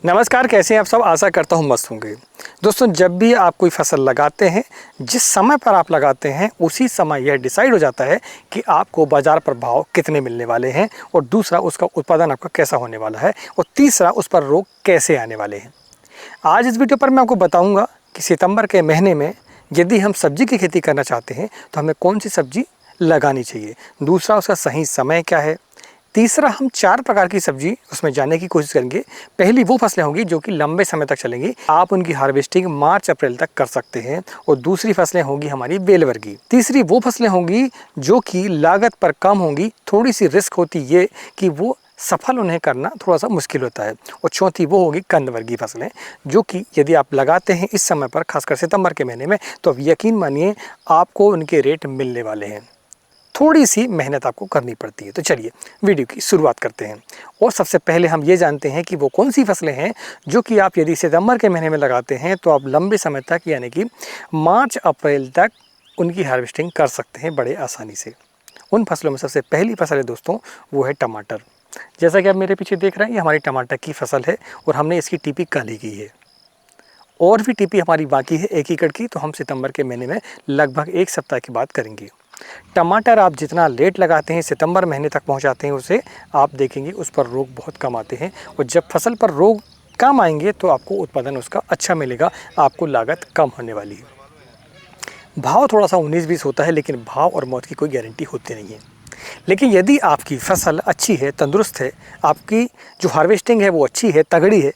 नमस्कार, कैसे हैं आप सब। आशा करता हूँ मस्त होंगे। दोस्तों, जब भी आप कोई फसल लगाते हैं, जिस समय पर आप लगाते हैं उसी समय यह डिसाइड हो जाता है कि आपको बाज़ार पर भाव कितने मिलने वाले हैं, और दूसरा उसका उत्पादन आपका कैसा होने वाला है, और तीसरा उस पर रोग कैसे आने वाले हैं। आज इस वीडियो पर मैं आपको बताऊँगा कि सितंबर के महीने में यदि हम सब्जी की खेती करना चाहते हैं तो हमें कौन सी सब्जी लगानी चाहिए, दूसरा उसका सही समय क्या है, तीसरा हम 4 प्रकार की सब्जी उसमें जानने की कोशिश करेंगे। पहली वो फसलें होंगी जो कि लंबे समय तक चलेंगी, आप उनकी हार्वेस्टिंग मार्च अप्रैल तक कर सकते हैं, और दूसरी फसलें होंगी हमारी बेल वर्गीय। तीसरी वो फसलें होंगी जो कि लागत पर कम होंगी, थोड़ी सी रिस्क होती ये कि वो सफल उन्हें करना थोड़ा सा मुश्किल होता है, और चौथी वो होगी कंद वर्गीय फसलें, जो कि यदि आप लगाते हैं इस समय पर, खासकर सितंबर के महीने में, तो अब यकीन मानिए आपको उनके रेट मिलने वाले हैं। थोड़ी सी मेहनत आपको करनी पड़ती है। तो चलिए वीडियो की शुरुआत करते हैं, और सबसे पहले हम ये जानते हैं कि वो कौन सी फसलें हैं जो कि आप यदि सितंबर के महीने में लगाते हैं तो आप लंबे समय तक, यानी कि मार्च अप्रैल तक उनकी हार्वेस्टिंग कर सकते हैं बड़े आसानी से। उन फसलों में सबसे पहली फसल है दोस्तों, वो है टमाटर। जैसा कि आप मेरे पीछे देख रहे हैं, ये हमारी टमाटर की फसल है, और हमने इसकी टीपी कल ही की है, और भी टीपी हमारी बाकी है 1 एकड़ की, तो हम सितंबर के महीने में लगभग 1 सप्ताह की बात करेंगे। टमाटर आप जितना लेट लगाते हैं, सितंबर महीने तक पहुंचाते हैं उसे, आप देखेंगे उस पर रोग बहुत कम आते हैं, और जब फसल पर रोग कम आएंगे तो आपको उत्पादन उसका अच्छा मिलेगा, आपको लागत कम होने वाली है। भाव थोड़ा सा 19-20 होता है, लेकिन भाव और मौत की कोई गारंटी होती नहीं है। लेकिन यदि आपकी फसल अच्छी है, तंदुरुस्त है, आपकी जो हार्वेस्टिंग है वो अच्छी है, तगड़ी है,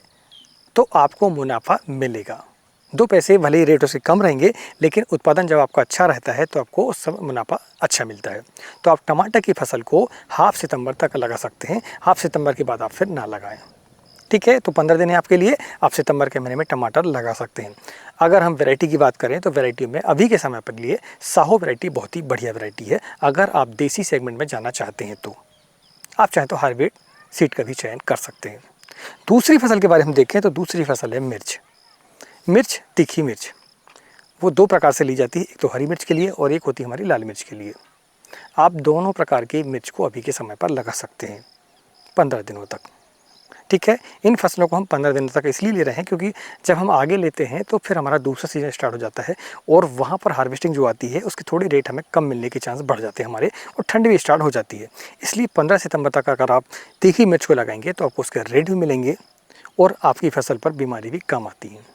तो आपको मुनाफा मिलेगा। 2 पैसे भले ही रेटों से कम रहेंगे, लेकिन उत्पादन जब आपका अच्छा रहता है तो आपको उस समय मुनाफा अच्छा मिलता है। तो आप टमाटर की फसल को हाफ सितंबर तक लगा सकते हैं, हाफ सितंबर के बाद आप फिर ना लगाएं। ठीक है, तो 15 दिन है आपके लिए, आप सितंबर के महीने में टमाटर लगा सकते हैं। अगर हम वैरायटी की बात करें तो वैरायटी में अभी के समय पर लिए साहो वैरायटी बहुत ही बढ़िया वैरायटी है, अगर आप देसी सेगमेंट में जाना चाहते हैं तो। आप चाहें तो हाइब्रिड सीड का भी चयन कर सकते हैं। दूसरी फसल के बारे में हम देखें तो दूसरी फसल है मिर्च। मिर्च, तीखी मिर्च, वो 2 प्रकार से ली जाती है, एक तो हरी मिर्च के लिए और एक होती है हमारी लाल मिर्च के लिए। आप दोनों प्रकार की मिर्च को अभी के समय पर लगा सकते हैं 15 दिनों तक। ठीक है, इन फसलों को हम 15 दिनों तक इसलिए ले रहे हैं क्योंकि जब हम आगे लेते हैं तो फिर हमारा दूसरा सीजन स्टार्ट हो जाता है, और वहाँ पर हार्वेस्टिंग जो आती है उसकी थोड़ी रेट हमें कम मिलने के चांस बढ़ जाते हैं हमारे, और ठंड भी स्टार्ट हो जाती है। इसलिए 15 सितंबर तक अगर आप तीखी मिर्च को लगाएंगे तो आपको उसके रेट भी मिलेंगे, और आपकी फसल पर बीमारी भी कम आती है।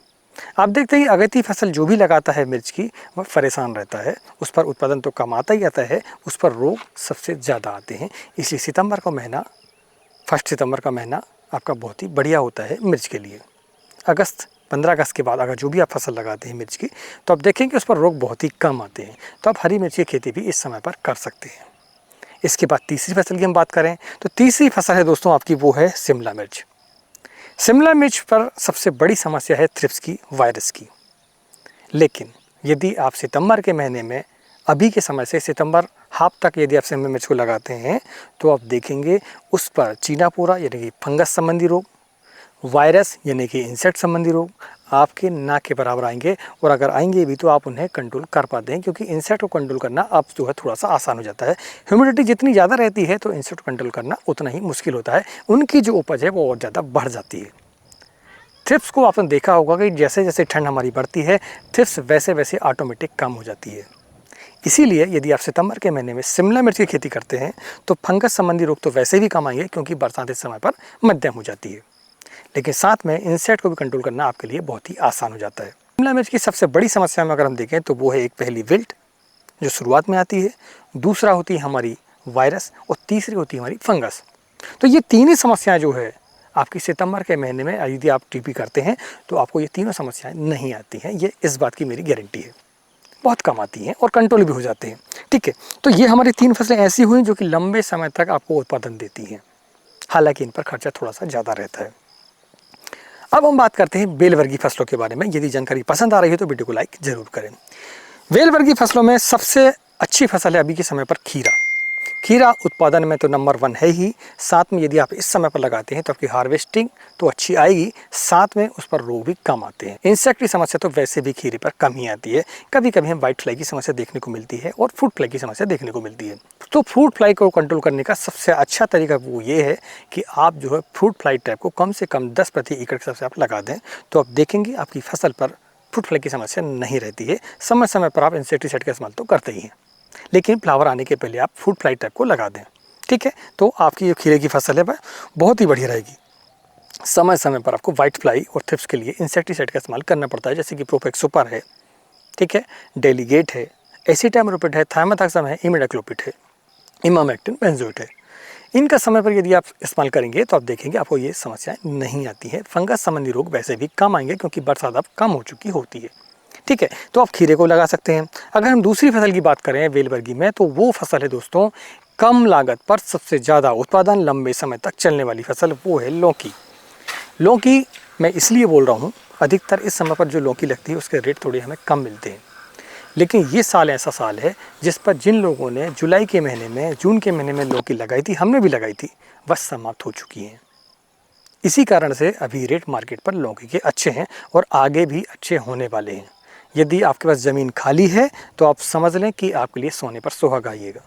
आप देखते हैं अगेती फसल जो भी लगाता है मिर्च की, वह परेशान रहता है, उस पर उत्पादन तो कम आता ही आता है, उस पर रोग सबसे ज़्यादा आते हैं। इसलिए सितंबर का महीना, 1 सितंबर का महीना आपका बहुत ही बढ़िया होता है मिर्च के लिए। 15 अगस्त के बाद अगर जो भी आप फसल लगाते हैं मिर्च की, तो आप देखेंगे उस पर रोग बहुत ही कम आते हैं, तो आप हरी मिर्च की खेती भी इस समय पर कर सकते हैं। इसके बाद तीसरी फसल की हम बात करें तो तीसरी फसल है दोस्तों आपकी, वो है शिमला मिर्च। शिमला मिर्च पर सबसे बड़ी समस्या है थ्रिप्स की, वायरस की। लेकिन यदि आप सितंबर के महीने में, अभी के समय से सितंबर हाफ तक यदि आप शिमला मिर्च को लगाते हैं, तो आप देखेंगे उस पर चीना पोरा यानी कि फंगस संबंधी रोग, वायरस यानी कि इंसेक्ट संबंधी रोग आपके ना के बराबर आएंगे, और अगर आएंगे भी तो आप उन्हें कंट्रोल कर पाते हैं, क्योंकि इंसेक्ट को कंट्रोल करना अब जो है थोड़ा सा आसान हो जाता है। ह्यूमिडिटी जितनी ज़्यादा रहती है तो इंसेक्ट को कंट्रोल करना उतना ही मुश्किल होता है, उनकी जो उपज है वो और ज़्यादा बढ़ जाती है। थ्रिप्स को आपने देखा होगा कि जैसे जैसे ठंड हमारी बढ़ती है, थ्रिप्स वैसे वैसे ऑटोमेटिक कम हो जाती है। इसीलिए यदि आप सितंबर के महीने में शिमला मिर्च की खेती करते हैं तो फंगस संबंधी रोग तो वैसे भी कम आएंगे, क्योंकि बरसात इस समय पर मध्यम हो जाती है, लेकिन साथ में इंसेक्ट को भी कंट्रोल करना आपके लिए बहुत ही आसान हो जाता है। शिमला मिर्च की सबसे बड़ी समस्या में अगर हम देखें तो वो है, एक पहली विल्ट जो शुरुआत में आती है, दूसरा होती है हमारी वायरस, और तीसरी होती है हमारी फंगस। तो ये तीन ही समस्याएं जो है आपकी सितंबर के महीने में यदि आप टीपी करते हैं तो आपको ये तीनों समस्याएं नहीं आती हैं, ये इस बात की मेरी गारंटी है। बहुत कम आती हैं और कंट्रोल भी हो जाते हैं। ठीक है, तो ये हमारी 3 फसलें ऐसी हुई जो कि लंबे समय तक आपको उत्पादन देती हैं, हालांकि इन पर खर्चा थोड़ा सा ज़्यादा रहता है। अब हम बात करते हैं बेल वर्गीय फसलों के बारे में। यदि जानकारी पसंद आ रही है तो वीडियो को लाइक जरूर करें। बेल वर्गीय फसलों में सबसे अच्छी फसल है अभी के समय पर खीरा। खीरा उत्पादन में तो नंबर 1 है ही, साथ में यदि आप इस समय पर लगाते हैं तो आपकी हार्वेस्टिंग तो अच्छी आएगी, साथ में उस पर रोग भी कम आते हैं। इंसेक्ट की समस्या तो वैसे भी खीरे पर कम ही आती है, कभी कभी हम वाइट फ्लाई की समस्या देखने को मिलती है और फ्रूट फ्लाई की समस्या देखने को मिलती है। तो फ्रूट फ्लाई को कंट्रोल करने का सबसे अच्छा तरीका वो ये है कि आप जो है फ्रूट फ्लाई ट्रैप को कम से कम 10 प्रति एकड़ के हिसाब से आप लगा दें, तो आप देखेंगे आपकी फसल पर फ्रूट फ्लाई की समस्या नहीं रहती है। समय समय पर आप इंसेक्टिसाइड का इस्तेमाल तो करते ही हैं, लेकिन फ्लावर आने के पहले आप फ्रूट फ्लाई ट्रैप को लगा दें। ठीक है, तो आपकी जो खीरे की फसल है वह बहुत ही बढ़िया रहेगी। समय समय पर आपको वाइट फ्लाई और थ्रिप्स के लिए इंसेक्टिसाइड का इस्तेमाल करना पड़ता है, जैसे कि प्रोपेक्स सुपर है, ठीक है, डेलीगेट है, एसिटामिनोप्रिड है, थाइमेथाक्सम है, इमिडाक्लोपिड है, इमामेक्टिन बेंजोएट है। इनका समय पर यदि आप इस्तेमाल करेंगे तो आप देखेंगे आपको ये समस्याएं नहीं आती है। फंगस संबंधी रोग वैसे भी कम आएंगे क्योंकि बरसात अब कम हो चुकी होती है। ठीक है, तो आप खीरे को लगा सकते हैं। अगर हम दूसरी फसल की बात करें वेलवर्गी में, तो वो फसल है दोस्तों कम लागत पर सबसे ज़्यादा उत्पादन, लंबे समय तक चलने वाली फसल, वो है लौकी। लौकी मैं इसलिए बोल रहा हूँ, अधिकतर इस समय पर जो लौकी लगती है उसके रेट थोड़े हमें कम मिलते हैं, लेकिन ये साल ऐसा साल है जिस पर जिन लोगों ने जुलाई के महीने में, जून के महीने में लौकी लगाई थी, हमने भी लगाई थी, वह समाप्त हो चुकी हैं। इसी कारण से अभी रेट मार्केट पर लौकी के अच्छे हैं और आगे भी अच्छे होने वाले हैं। यदि आपके पास ज़मीन खाली है तो आप समझ लें कि आपके लिए सोने पर सुहागा आइएगा।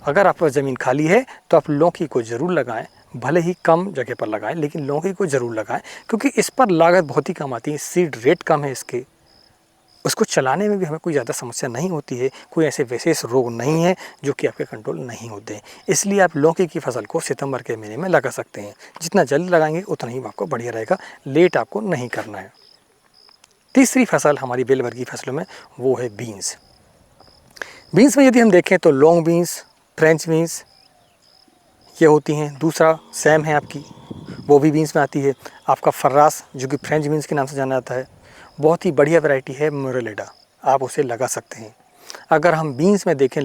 अगर आपके पास ज़मीन खाली है तो आप लौकी को ज़रूर लगाएं, भले ही कम जगह पर लगाएं, लेकिन लौकी को ज़रूर लगाएं क्योंकि इस पर लागत बहुत ही कम आती है, सीड रेट कम है इसके, उसको चलाने में भी हमें कोई ज़्यादा समस्या नहीं होती है, कोई ऐसे विशेष रोग नहीं है जो कि आपके कंट्रोल नहीं होते हैं। इसलिए आप लौकी की फसल को सितंबर के महीने में लगा सकते हैं। जितना जल्द लगाएंगे उतना ही आपको बढ़िया रहेगा, लेट आपको नहीं करना है। तीसरी फसल हमारी बेलवर्गी फसलों में वो है बीन्स। बीन्स में यदि हम देखें तो लॉन्ग बीन्स, फ्रेंच बीन्स ये होती हैं। दूसरा सैम है आपकी, वो भी बीन्स में आती है। आपका फर्रास जो कि फ्रेंच बीन्स के नाम से जाना जाता है, बहुत ही बढ़िया वैरायटी है मोरेलेडा, आप उसे लगा सकते हैं। अगर हम बीन्स में देखें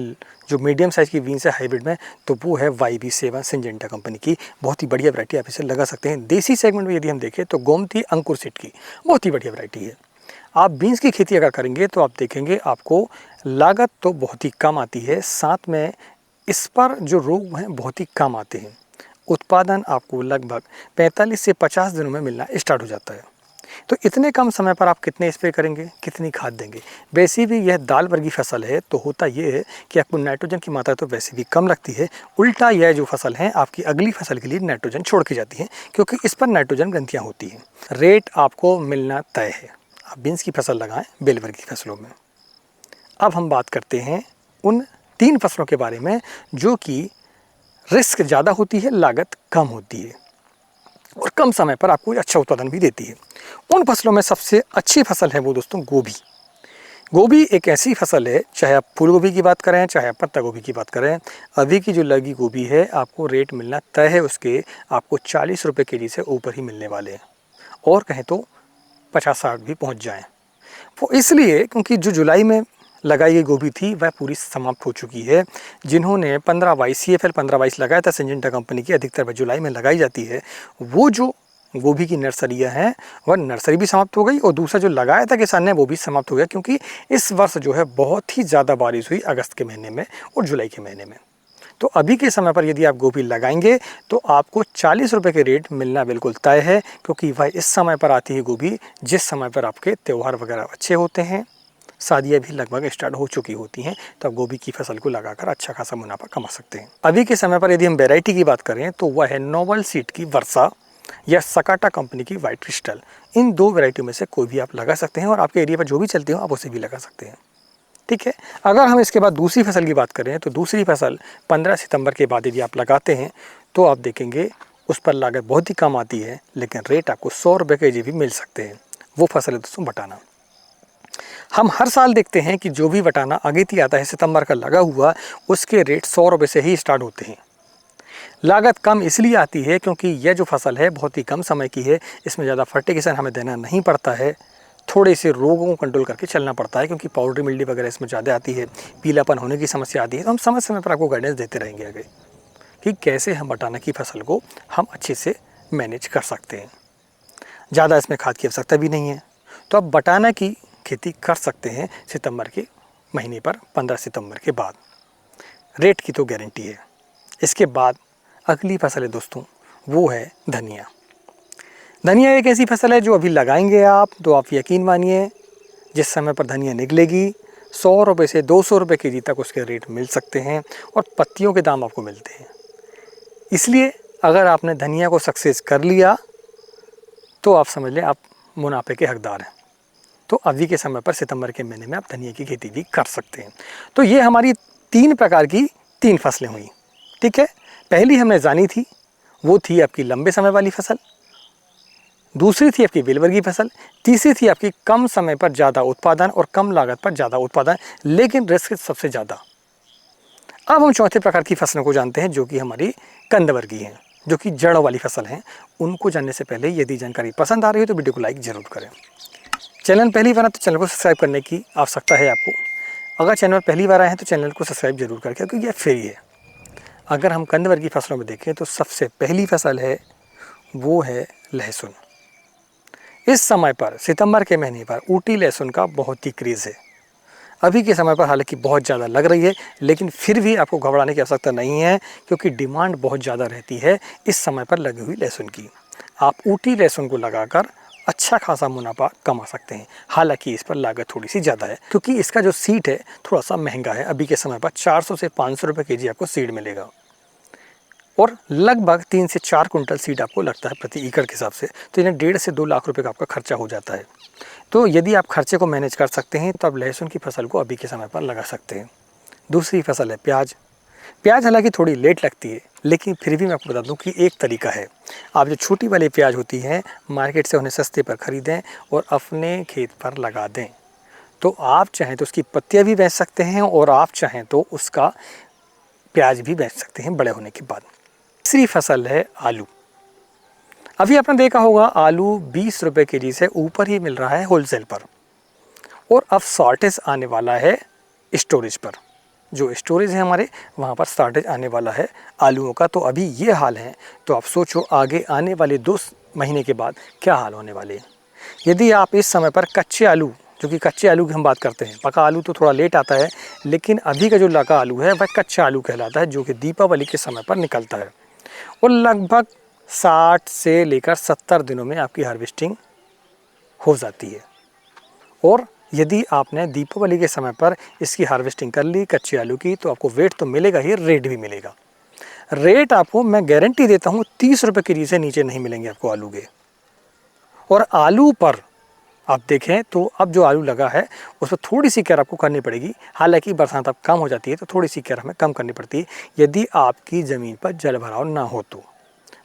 जो मीडियम साइज़ की बीन्स है हाइब्रिड में, तो वो है YB7 सिंजेंटा कंपनी की, बहुत ही बढ़िया वैरायटी, आप इसे लगा सकते हैं। देसी सेगमेंट में यदि हम देखें तो गोमती अंकुर सीड की बहुत ही बढ़िया वैरायटी है। आप बीन्स की खेती अगर करेंगे तो आप देखेंगे आपको लागत तो बहुत ही कम आती है, साथ में इस पर जो रोग हैं बहुत ही कम आते हैं। उत्पादन आपको लगभग 45 से 50 दिनों में मिलना स्टार्ट हो जाता है। तो इतने कम समय पर आप कितने स्प्रे करेंगे, कितनी खाद देंगे? वैसे भी यह दाल वर्गी फसल है, तो होता ये है कि आपको नाइट्रोजन की मात्रा तो वैसे भी कम लगती है। उल्टा यह जो फसल है आपकी अगली फसल के लिए नाइट्रोजन छोड़ के जाती है, क्योंकि इस पर नाइट्रोजन ग्रंथियाँ होती हैं। रेट आपको मिलना तय है। आप बीन्स की फसल लगाएं बेल वर्गी फसलों में। अब हम बात करते हैं उन 3 फसलों के बारे में जो कि रिस्क ज़्यादा होती है, लागत कम होती है और कम समय पर आपको अच्छा उत्पादन भी देती है। उन फसलों में सबसे अच्छी फसल है वो दोस्तों गोभी। गोभी एक ऐसी फसल है, चाहे आप फूल गोभी की बात करें, चाहे आप पत्ता गोभी की बात करें, अभी की जो लगी गोभी है आपको रेट मिलना तय है उसके, आपको 40 रुपये केजी से ऊपर ही मिलने वाले हैं, और कहें तो 50-60 भी पहुंच जाएं। वो इसलिए क्योंकि जो जुलाई में लगाई गई गोभी थी वह पूरी समाप्त हो चुकी है। जिन्होंने 15-22 CFL 15-22 लगाया था सिंजेंटा कंपनी की, अधिकतर वह जुलाई में लगाई जाती है, वो जो गोभी की नर्सरियाँ हैं वह नर्सरी भी समाप्त हो गई और दूसरा जो लगाया था किसान ने वो भी समाप्त हो गया, क्योंकि इस वर्ष जो है बहुत ही ज़्यादा बारिश हुई अगस्त के महीने में और जुलाई के महीने में। तो अभी के समय पर यदि आप गोभी लगाएंगे तो आपको 40 रुपये के रेट मिलना बिल्कुल तय है, क्योंकि वह इस समय पर आती है गोभी जिस समय पर आपके त्यौहार वगैरह अच्छे होते हैं, शादियाँ भी लगभग स्टार्ट हो चुकी होती हैं, तो आप गोभी की फसल को लगाकर अच्छा खासा मुनाफा कमा सकते हैं। अभी के समय पर यदि हम वैरायटी की बात करें तो वह है नोबल सीड की वर्षा या सकाटा कंपनी की वाइट क्रिस्टल। इन 2 वैरायटियों में से कोई भी आप लगा सकते हैं और आपके एरिया पर जो भी चलती हो आप उसे भी लगा सकते हैं। ठीक है, अगर हम इसके बाद दूसरी फसल की बात करें तो दूसरी फसल 15 सितंबर के बाद यदि आप लगाते हैं तो आप देखेंगे उस पर लागत बहुत ही कम आती है, लेकिन रेट आपको 100 रुपये केजी भी मिल सकते हैं। वो फसल है दोस्तों बटाना। हम हर साल देखते हैं कि जो भी बटाना अगेती आता है सितंबर का लगा हुआ, उसके रेट 100 रुपये से ही स्टार्ट होते हैं। लागत कम इसलिए आती है क्योंकि यह जो फसल है बहुत ही कम समय की है, इसमें ज़्यादा फर्टिलाइजेशन हमें देना नहीं पड़ता है, थोड़े से रोगों को कंट्रोल करके चलना पड़ता है, क्योंकि पाउडरी मिल्डी वगैरह इसमें ज़्यादा आती है, पीलापन होने की समस्या आती है। तो हम समय समय पर आपको गाइडेंस देते रहेंगे आगे कि कैसे हम बटाना की फसल को हम अच्छे से मैनेज कर सकते हैं। ज़्यादा इसमें खाद की आवश्यकता भी नहीं है, तो आप बटाना की खेती कर सकते हैं सितंबर के महीने पर, 15 सितंबर के बाद। रेट की तो गारंटी है। इसके बाद अगली फसल है दोस्तों, वो है धनिया। धनिया एक ऐसी फसल है जो अभी लगाएंगे आप तो आप यकीन मानिए जिस समय पर धनिया निकलेगी 100 रुपये से 200 रुपये केजी तक उसके रेट मिल सकते हैं और पत्तियों के दाम आपको मिलते हैं। इसलिए अगर आपने धनिया को सक्सेस कर लिया तो आप समझ लें आप मुनाफे के हकदार हैं। तो अभी के समय पर सितंबर के महीने में आप धनिया की खेती भी कर सकते हैं। तो ये हमारी 3 प्रकार की 3 फसलें हुई, ठीक है। पहली हमने जानी थी, वो थी आपकी लंबे समय वाली फसल। दूसरी थी आपकी बेलवर्गीय फसल। तीसरी थी आपकी कम समय पर ज़्यादा उत्पादन और कम लागत पर ज़्यादा उत्पादन, लेकिन रिस्क सबसे ज़्यादा। अब हम चौथे प्रकार की फसलों को जानते हैं, जो कि हमारी कंदवर्गीय हैं, जो कि जड़ वाली फसल हैं। उनको जानने से पहले यदि जानकारी पसंद आ रही हो तो वीडियो को लाइक ज़रूर करें। चैनल पहली बार है तो चैनल को सब्सक्राइब करने की आवश्यकता है आपको। अगर चैनल पहली बार आए हैं तो चैनल को सब्सक्राइब जरूर करें, क्योंकि यह फ्री है। अगर हम कंदवर्गीय फसलों में देखें तो सबसे पहली फसल है वो है लहसुन। इस समय पर सितंबर के महीने पर ऊटी लहसुन का बहुत ही क्रेज़ है। अभी के समय पर हालांकि बहुत ज़्यादा लग रही है, लेकिन फिर भी आपको घबराने की आवश्यकता नहीं है, क्योंकि डिमांड बहुत ज़्यादा रहती है इस समय पर लगी हुई लहसुन की। आप ऊटी लहसुन को लगाकर अच्छा खासा मुनाफा कमा सकते हैं। हालांकि इस पर लागत थोड़ी सी ज़्यादा है, क्योंकि इसका जो सीड है थोड़ा सा महंगा है। अभी के समय पर 400 से 500 रुपये केजी आपको सीड मिलेगा और लगभग 3 से 4 कुंटल सीड आपको लगता है प्रति एकड़ के हिसाब से। तो इन्हें 1.5 से 2 लाख रुपए का आपका खर्चा हो जाता है। तो यदि आप खर्चे को मैनेज कर सकते हैं तो आप लहसुन की फसल को अभी के समय पर लगा सकते हैं। दूसरी फसल है प्याज। प्याज हालांकि थोड़ी लेट लगती है, लेकिन फिर भी मैं आपको बता दूं कि एक तरीका है। आप जो छोटी वाली प्याज होती हैं मार्केट से उन्हें सस्ते पर ख़रीदें और अपने खेत पर लगा दें। तो आप चाहें तो उसकी पत्तियाँ भी बेच सकते हैं और आप चाहें तो उसका प्याज भी बेच सकते हैं बड़े होने के बाद। तीसरी फसल है आलू। अभी आपने देखा होगा आलू 20 रुपये केजी से ऊपर ही मिल रहा है होलसेल पर, और अब शॉर्टेज आने वाला है स्टोरेज पर। जो स्टोरेज है हमारे वहाँ पर शॉर्टेज आने वाला है आलूओं का। तो अभी ये हाल है, तो आप सोचो आगे आने वाले 2 महीने के बाद क्या हाल होने वाले हैं। यदि आप इस समय पर कच्चे आलू, जो कि कच्चे आलू की हम बात करते हैं, पका आलू तो थोड़ा लेट आता है, लेकिन अभी का जो लगा आलू है वह कच्चा आलू कहलाता है, जो कि दीपावली के समय पर निकलता है और लगभग 60 से लेकर 70 दिनों में आपकी हार्वेस्टिंग हो जाती है। और यदि आपने दीपावली के समय पर इसकी हार्वेस्टिंग कर ली कच्चे आलू की, तो आपको वेट तो मिलेगा ही, रेट भी मिलेगा। रेट आपको मैं गारंटी देता हूँ 30 रुपये केजी से नीचे नहीं मिलेंगे आपको आलू के। और आलू पर आप देखें तो अब जो आलू लगा है उस पर थोड़ी सी केयर आपको करनी पड़ेगी। हालांकि बरसात अब कम हो जाती है तो थोड़ी सी केयर हमें कम करनी पड़ती है। यदि आपकी ज़मीन पर जल भराव ना हो, तो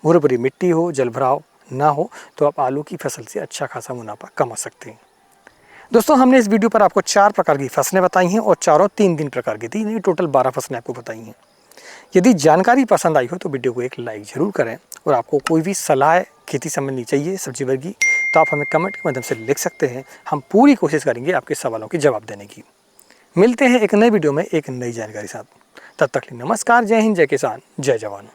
भूरी भूरी मिट्टी हो, जल भराव ना हो, तो आप आलू की फसल से अच्छा खासा मुनाफा कमा सकते हैं। दोस्तों हमने इस वीडियो पर आपको 4 प्रकार की फसलें बताई हैं और चारों 3 प्रकार की थी, टोटल 12 फसलें आपको बताई हैं। यदि जानकारी पसंद आई हो तो वीडियो को एक लाइक ज़रूर करें, और आपको कोई भी सलाह खेती संबंधी चाहिए सब्जी वर्गी तो आप हमें कमेंट के माध्यम से लिख सकते हैं। हम पूरी कोशिश करेंगे आपके सवालों के जवाब देने की। मिलते हैं एक नए वीडियो में एक नई जानकारी साथ। तब तक नमस्कार, जय हिंद, जय किसान, जय जवान।